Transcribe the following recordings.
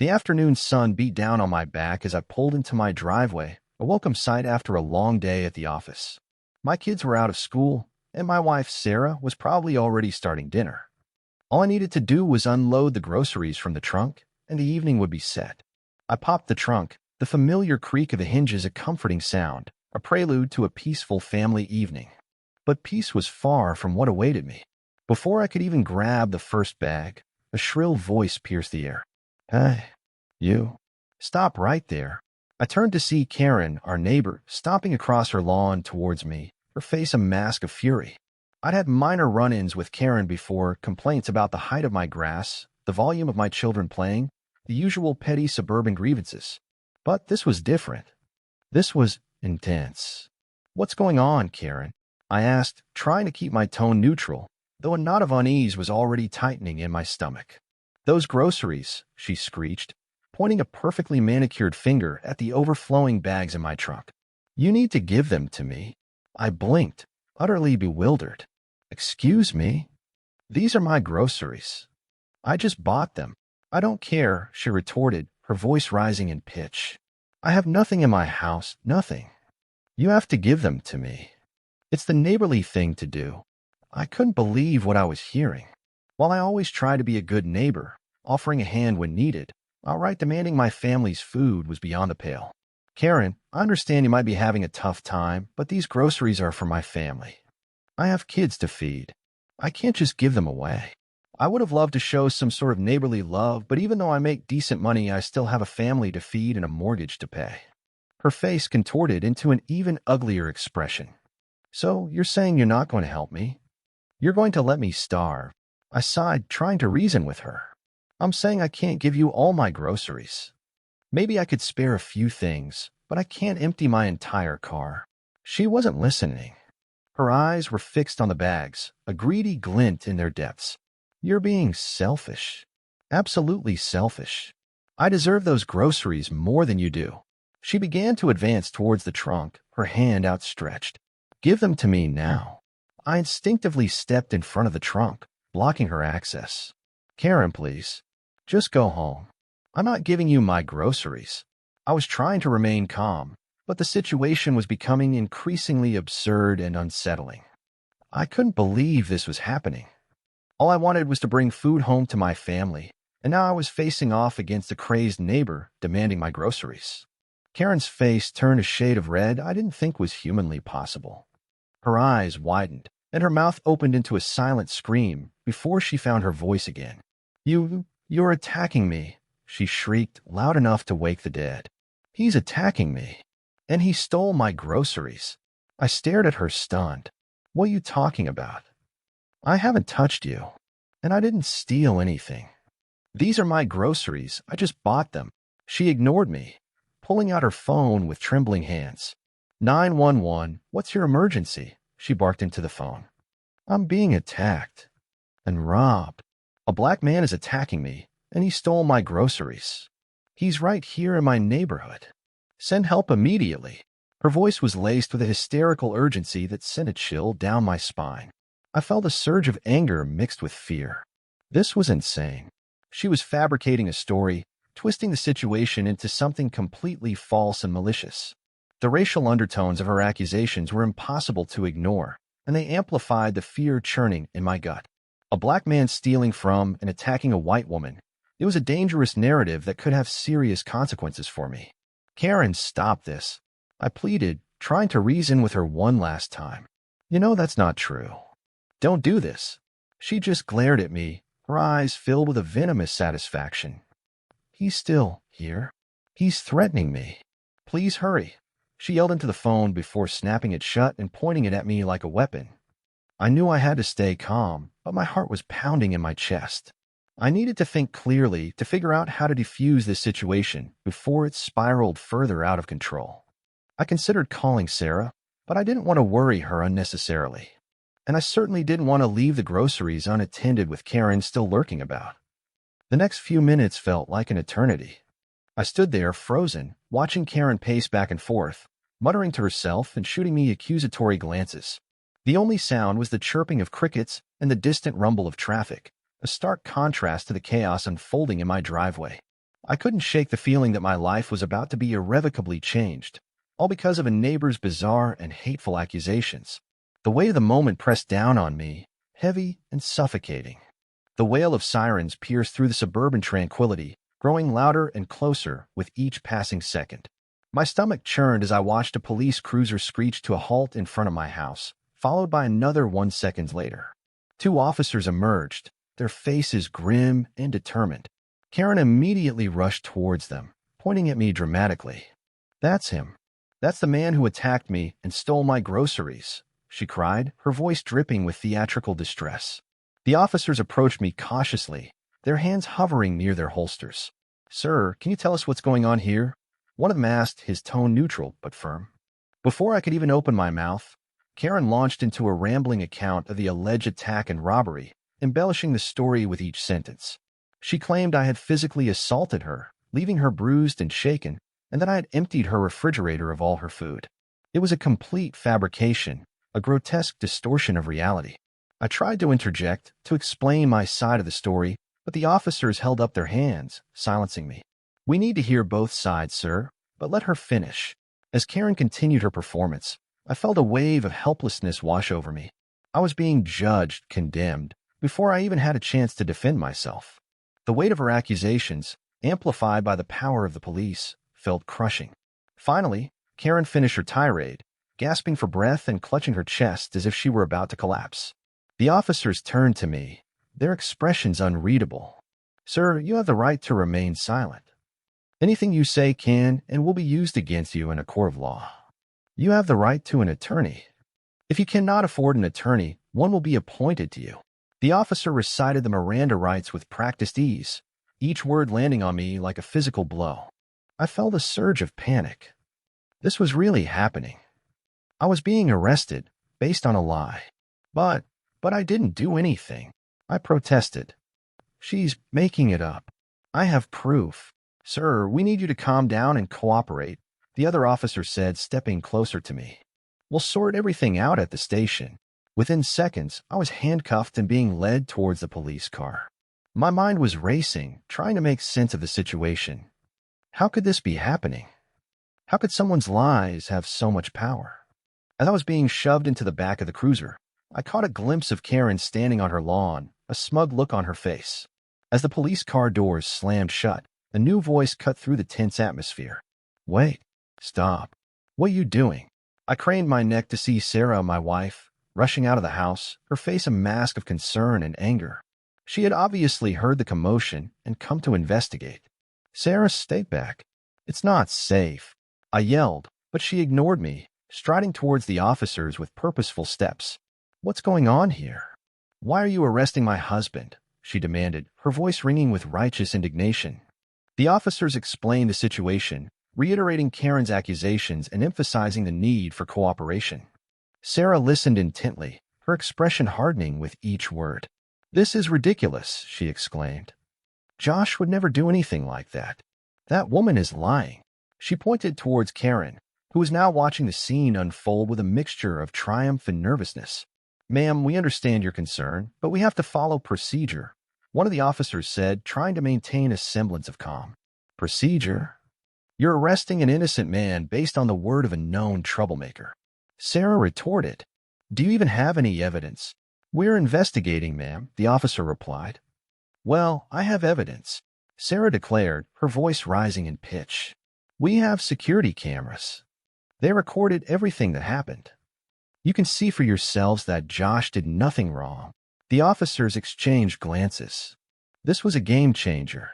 The afternoon sun beat down on my back as I pulled into my driveway, a welcome sight after a long day at the office. My kids were out of school, and my wife, Sarah, was probably already starting dinner. All I needed to do was unload the groceries from the trunk, and the evening would be set. I popped the trunk, the familiar creak of the hinges a comforting sound, a prelude to a peaceful family evening. But peace was far from what awaited me. Before I could even grab the first bag, a shrill voice pierced the air. "Hey, you. Stop right there." I turned to see Karen, our neighbor, stomping across her lawn towards me, her face a mask of fury. I'd had minor run-ins with Karen before, complaints about the height of my grass, the volume of my children playing, the usual petty suburban grievances. But this was different. This was intense. "What's going on, Karen?" I asked, trying to keep my tone neutral, though a knot of unease was already tightening in my stomach. "Those groceries," she screeched, pointing a perfectly manicured finger at the overflowing bags in my trunk. "You need to give them to me." I blinked, utterly bewildered. "Excuse me? These are my groceries. I just bought them." "I don't care," she retorted, her voice rising in pitch. "I have nothing in my house, nothing. You have to give them to me. It's the neighborly thing to do." I couldn't believe what I was hearing. While I always try to be a good neighbor, offering a hand when needed, outright demanding my family's food was beyond the pale. "Karen, I understand you might be having a tough time, but these groceries are for my family. I have kids to feed. I can't just give them away. I would have loved to show some sort of neighborly love, but even though I make decent money, I still have a family to feed and a mortgage to pay." Her face contorted into an even uglier expression. "So you're saying you're not going to help me? You're going to let me starve?" I sighed, trying to reason with her. "I'm saying I can't give you all my groceries. Maybe I could spare a few things, but I can't empty my entire car." She wasn't listening. Her eyes were fixed on the bags, a greedy glint in their depths. "You're being selfish. Absolutely selfish. I deserve those groceries more than you do." She began to advance towards the trunk, her hand outstretched. "Give them to me now." I instinctively stepped in front of the trunk, blocking her access. "Karen, please. Just go home. I'm not giving you my groceries." I was trying to remain calm, but the situation was becoming increasingly absurd and unsettling. I couldn't believe this was happening. All I wanted was to bring food home to my family, and now I was facing off against a crazed neighbor demanding my groceries. Karen's face turned a shade of red I didn't think was humanly possible. Her eyes widened, and her mouth opened into a silent scream before she found her voice again. You're attacking me," she shrieked, loud enough to wake the dead. "He's attacking me. And he stole my groceries." I stared at her stunned. "What are you talking about? I haven't touched you. And I didn't steal anything. These are my groceries. I just bought them." She ignored me, pulling out her phone with trembling hands. 911, what's your emergency?" she barked into the phone. "I'm being attacked and robbed. A black man is attacking me, and he stole my groceries. He's right here in my neighborhood. Send help immediately." Her voice was laced with a hysterical urgency that sent a chill down my spine. I felt a surge of anger mixed with fear. This was insane. She was fabricating a story, twisting the situation into something completely false and malicious. The racial undertones of her accusations were impossible to ignore, and they amplified the fear churning in my gut. A black man stealing from and attacking a white woman. It was a dangerous narrative that could have serious consequences for me. "Karen, stop this," I pleaded, trying to reason with her one last time. "You know that's not true. Don't do this." She just glared at me, her eyes filled with a venomous satisfaction. "He's still here. He's threatening me. Please hurry." She yelled into the phone before snapping it shut and pointing it at me like a weapon. I knew I had to stay calm, but my heart was pounding in my chest. I needed to think clearly to figure out how to defuse this situation before it spiraled further out of control. I considered calling Sarah, but I didn't want to worry her unnecessarily. And I certainly didn't want to leave the groceries unattended with Karen still lurking about. The next few minutes felt like an eternity. I stood there, frozen, watching Karen pace back and forth, muttering to herself and shooting me accusatory glances. The only sound was the chirping of crickets and the distant rumble of traffic, a stark contrast to the chaos unfolding in my driveway. I couldn't shake the feeling that my life was about to be irrevocably changed, all because of a neighbor's bizarre and hateful accusations. The weight of the moment pressed down on me, heavy and suffocating. The wail of sirens pierced through the suburban tranquility, growing louder and closer with each passing second. My stomach churned as I watched a police cruiser screech to a halt in front of my house, followed by another 1 second later. Two officers emerged, their faces grim and determined. Karen immediately rushed towards them, pointing at me dramatically. "That's him. That's the man who attacked me and stole my groceries," she cried, her voice dripping with theatrical distress. The officers approached me cautiously, their hands hovering near their holsters. "Sir, can you tell us what's going on here?" One of them asked, his tone neutral but firm. Before I could even open my mouth, Karen launched into a rambling account of the alleged attack and robbery, embellishing the story with each sentence. She claimed I had physically assaulted her, leaving her bruised and shaken, and that I had emptied her refrigerator of all her food. It was a complete fabrication, a grotesque distortion of reality. I tried to interject, to explain my side of the story, but the officers held up their hands, silencing me. "We need to hear both sides, sir, but let her finish." As Karen continued her performance, I felt a wave of helplessness wash over me. I was being judged, condemned, before I even had a chance to defend myself. The weight of her accusations, amplified by the power of the police, felt crushing. Finally, Karen finished her tirade, gasping for breath and clutching her chest as if she were about to collapse. The officers turned to me, their expressions unreadable. "Sir, you have the right to remain silent. Anything you say can and will be used against you in a court of law. You have the right to an attorney. If you cannot afford an attorney, one will be appointed to you." The officer recited the Miranda rights with practiced ease, each word landing on me like a physical blow. I felt a surge of panic. This was really happening. I was being arrested, based on a lie. But I didn't do anything. I protested. "She's making it up. I have proof." "Sir, we need you to calm down and cooperate," the other officer said, stepping closer to me. "We'll sort everything out at the station." Within seconds, I was handcuffed and being led towards the police car. My mind was racing, trying to make sense of the situation. How could this be happening? How could someone's lies have so much power? As I was being shoved into the back of the cruiser, I caught a glimpse of Karen standing on her lawn, a smug look on her face. As the police car doors slammed shut, a new voice cut through the tense atmosphere. "Wait. Stop. What are you doing?" I craned my neck to see Sarah, my wife, rushing out of the house, her face a mask of concern and anger. She had obviously heard the commotion and come to investigate. "Sarah, stay back. It's not safe," I yelled, but she ignored me, striding towards the officers with purposeful steps. "What's going on here? Why are you arresting my husband?" she demanded, her voice ringing with righteous indignation. The officers explained the situation, reiterating Karen's accusations and emphasizing the need for cooperation. Sarah listened intently, her expression hardening with each word. "This is ridiculous," she exclaimed. "Josh would never do anything like that. That woman is lying." She pointed towards Karen, who was now watching the scene unfold with a mixture of triumph and nervousness. "Ma'am, we understand your concern, but we have to follow procedure," one of the officers said, trying to maintain a semblance of calm. "Procedure? You're arresting an innocent man based on the word of a known troublemaker," Sarah retorted. "Do you even have any evidence?" "We're investigating, ma'am," the officer replied. "Well, I have evidence," Sarah declared, her voice rising in pitch. "We have security cameras. They recorded everything that happened. You can see for yourselves that Josh did nothing wrong." The officers exchanged glances. This was a game changer.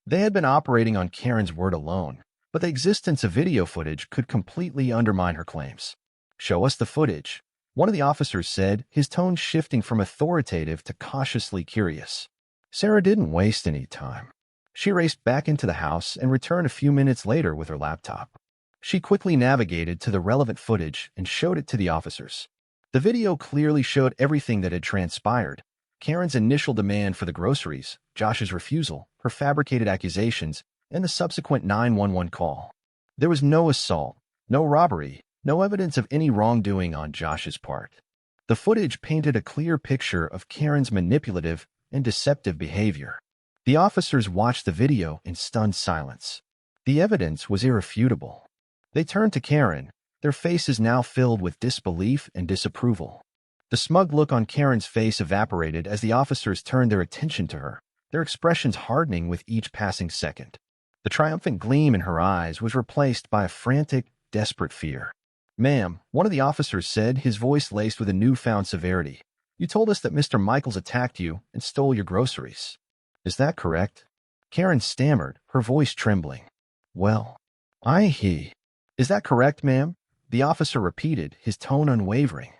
They had been operating on Karen's word alone, but the existence of video footage could completely undermine her claims. "Show us the footage," one of the officers said, his tone shifting from authoritative to cautiously curious. Sarah didn't waste any time. She raced back into the house and returned a few minutes later with her laptop. She quickly navigated to the relevant footage and showed it to the officers. The video clearly showed everything that had transpired: Karen's initial demand for the groceries, Josh's refusal, her fabricated accusations, and the subsequent 911 call. There was no assault, no robbery, no evidence of any wrongdoing on Josh's part. The footage painted a clear picture of Karen's manipulative and deceptive behavior. The officers watched the video in stunned silence. The evidence was irrefutable. They turned to Karen, their faces now filled with disbelief and disapproval. The smug look on Karen's face evaporated as the officers turned their attention to her, their expressions hardening with each passing second. The triumphant gleam in her eyes was replaced by a frantic, desperate fear. "Ma'am," one of the officers said, his voice laced with a newfound severity, "you told us that Mr. Michaels attacked you and stole your groceries. Is that correct?" Karen stammered, her voice trembling. "Well, Is that correct, ma'am?" The officer repeated, his tone unwavering.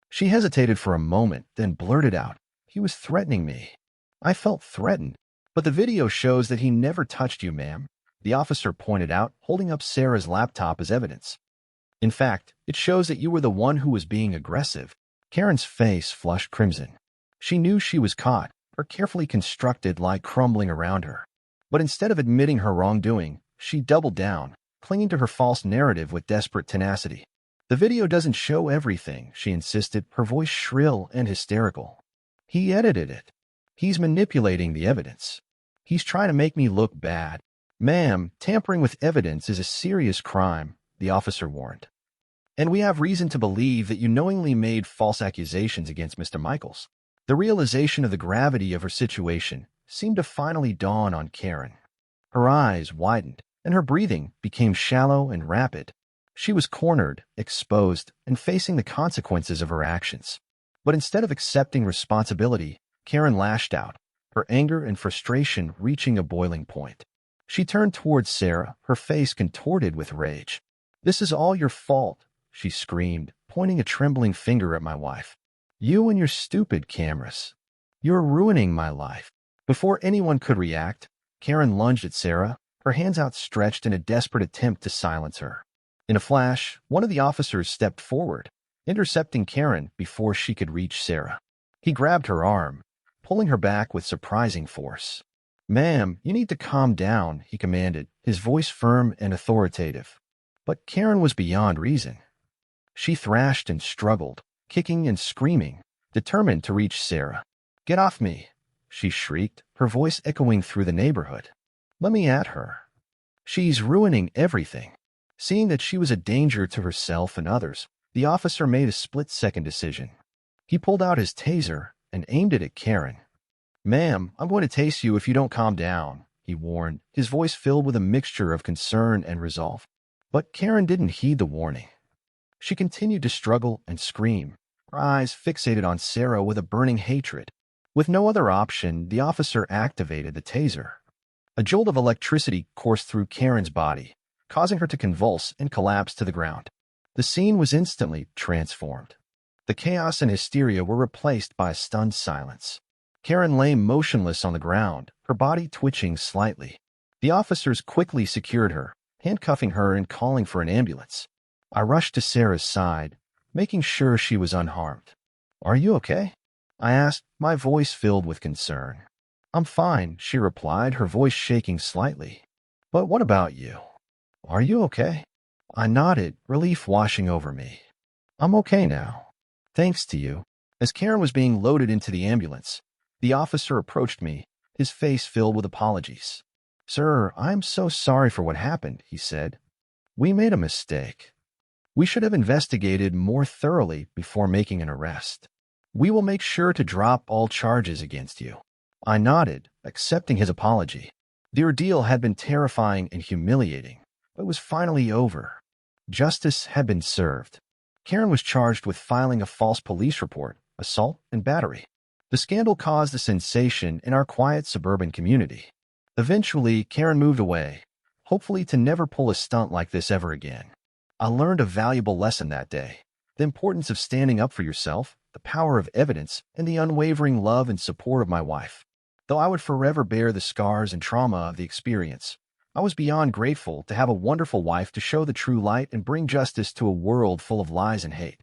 She hesitated for a moment, then blurted out, "He was threatening me." "I felt threatened. But the video shows that he never touched you, ma'am," the officer pointed out, holding up Sarah's laptop as evidence. "In fact, it shows that you were the one who was being aggressive." Karen's face flushed crimson. She knew she was caught, her carefully constructed lie crumbling around her. But instead of admitting her wrongdoing, she doubled down, clinging to her false narrative with desperate tenacity. "The video doesn't show everything," she insisted, her voice shrill and hysterical. "He edited it. He's manipulating the evidence. He's trying to make me look bad." "Ma'am, tampering with evidence is a serious crime," the officer warned. "And we have reason to believe that you knowingly made false accusations against Mr. Michaels." The realization of the gravity of her situation seemed to finally dawn on Karen. Her eyes widened, and her breathing became shallow and rapid. She was cornered, exposed, and facing the consequences of her actions. But instead of accepting responsibility, Karen lashed out, her anger and frustration reaching a boiling point. She turned towards Sarah, her face contorted with rage. "This is all your fault," she screamed, pointing a trembling finger at my wife. "You and your stupid cameras. You're ruining my life." Before anyone could react, Karen lunged at Sarah, her hands outstretched in a desperate attempt to silence her. In a flash, one of the officers stepped forward, intercepting Karen before she could reach Sarah. He grabbed her arm, pulling her back with surprising force. "Ma'am, you need to calm down," he commanded, his voice firm and authoritative. But Karen was beyond reason. She thrashed and struggled, kicking and screaming, determined to reach Sarah. "Get off me," she shrieked, her voice echoing through the neighborhood. "Let me at her. She's ruining everything." Seeing that she was a danger to herself and others, the officer made a split-second decision. He pulled out his taser and aimed it at Karen. "Ma'am, I'm going to tase you if you don't calm down," he warned, his voice filled with a mixture of concern and resolve. But Karen didn't heed the warning. She continued to struggle and scream, her eyes fixated on Sarah with a burning hatred. With no other option, the officer activated the taser. A jolt of electricity coursed through Karen's body, causing her to convulse and collapse to the ground. The scene was instantly transformed. The chaos and hysteria were replaced by a stunned silence. Karen lay motionless on the ground, her body twitching slightly. The officers quickly secured her, handcuffing her and calling for an ambulance. I rushed to Sarah's side, making sure she was unharmed. "Are you okay?" I asked, my voice filled with concern. "I'm fine," she replied, her voice shaking slightly. "But what about you? Are you okay?" I nodded, relief washing over me. "I'm okay now. Thanks to you." As Karen was being loaded into the ambulance, the officer approached me, his face filled with apologies. "Sir, I'm so sorry for what happened," he said. "We made a mistake. We should have investigated more thoroughly before making an arrest. We will make sure to drop all charges against you." I nodded, accepting his apology. The ordeal had been terrifying and humiliating, but it was finally over. Justice had been served. Karen was charged with filing a false police report, assault, and battery. The scandal caused a sensation in our quiet suburban community. Eventually, Karen moved away, hopefully to never pull a stunt like this ever again. I learned a valuable lesson that day: the importance of standing up for yourself, the power of evidence, and the unwavering love and support of my wife. Though I would forever bear the scars and trauma of the experience, I was beyond grateful to have a wonderful wife to show the true light and bring justice to a world full of lies and hate.